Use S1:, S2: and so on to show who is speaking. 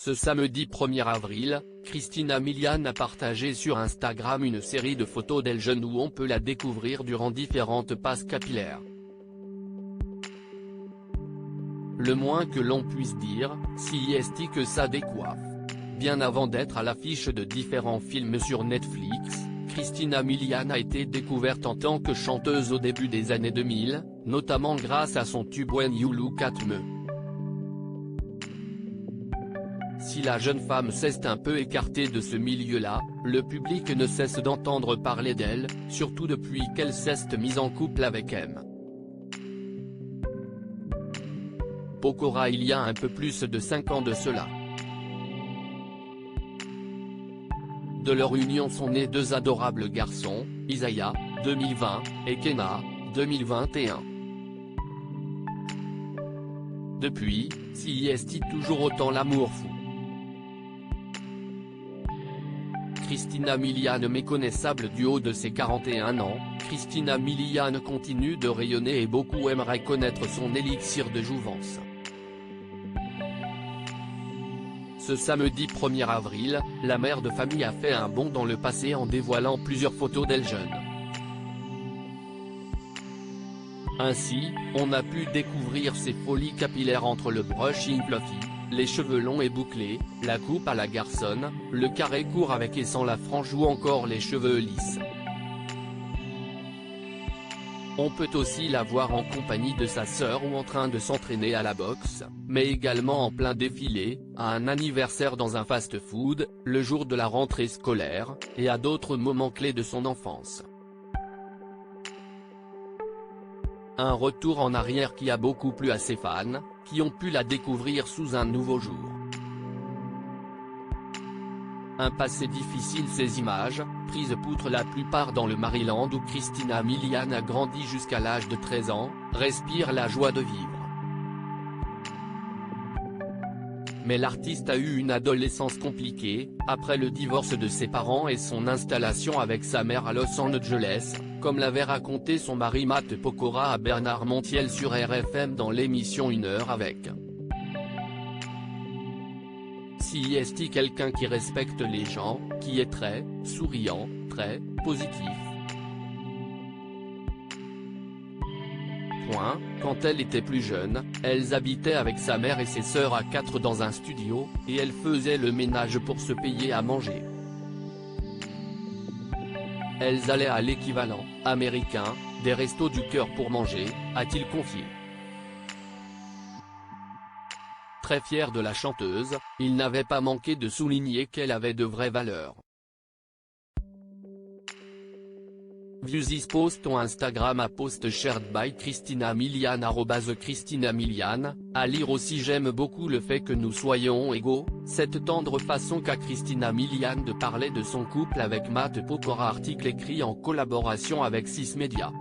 S1: Ce samedi 1er avril, Christina Milian a partagé sur Instagram une série de photos d'elle jeune où on peut la découvrir durant différentes passes capillaires. Le moins que l'on puisse dire, si est que ça décoiffe. Bien avant d'être à l'affiche de différents films sur Netflix, Christina Milian a été découverte en tant que chanteuse au début des années 2000, notamment grâce à son tube When You Look at Me. Si la jeune femme s'est un peu écartée de ce milieu-là, le public ne cesse d'entendre parler d'elle, surtout depuis qu'elle s'est mise en couple avec M. Pokora il y a un peu plus de 5 ans de cela. De leur union sont nés 2 adorables garçons, Isaiah, 2020, et Kenna, 2021. Depuis, si est toujours autant l'amour fou. Christina Milian méconnaissable du haut de ses 41 ans, Christina Milian continue de rayonner et beaucoup aimeraient connaître son élixir de jouvence. Ce samedi 1er avril, la mère de famille a fait un bond dans le passé en dévoilant plusieurs photos d'elle jeune. Ainsi, on a pu découvrir ses folies capillaires entre le brushing fluffy, les cheveux longs et bouclés, la coupe à la garçonne, le carré court avec et sans la frange ou encore les cheveux lisses. On peut aussi la voir en compagnie de sa sœur ou en train de s'entraîner à la boxe, mais également en plein défilé, à un anniversaire dans un fast-food, le jour de la rentrée scolaire, et à d'autres moments clés de son enfance. Un retour en arrière qui a beaucoup plu à ses fans, qui ont pu la découvrir sous un nouveau jour. Un passé difficile. Ces images, prises poutre la plupart dans le Maryland où Christina Milian a grandi jusqu'à l'âge de 13 ans, respirent la joie de vivre. Mais l'artiste a eu une adolescence compliquée, après le divorce de ses parents et son installation avec sa mère à Los Angeles, comme l'avait raconté son mari Matt Pokora à Bernard Montiel sur RFM dans l'émission 1 heure avec. Si est quelqu'un qui respecte les gens, qui est très souriant, très positif. Quand elle était plus jeune, elles habitaient avec sa mère et ses sœurs à 4 dans un studio, et elle faisait le ménage pour se payer à manger. Elles allaient à l'équivalent américain des restos du cœur pour manger, a-t-il confié. Très fier de la chanteuse, il n'avait pas manqué de souligner qu'elle avait de vraies valeurs. View this post on Instagram à post shared by Christina Milian @Christina Milian, à lire aussi. J'aime beaucoup le fait que nous soyons égaux, cette tendre façon qu'a Christina Milian de parler de son couple avec Matt Pokora. Article écrit en collaboration avec 6 Médias.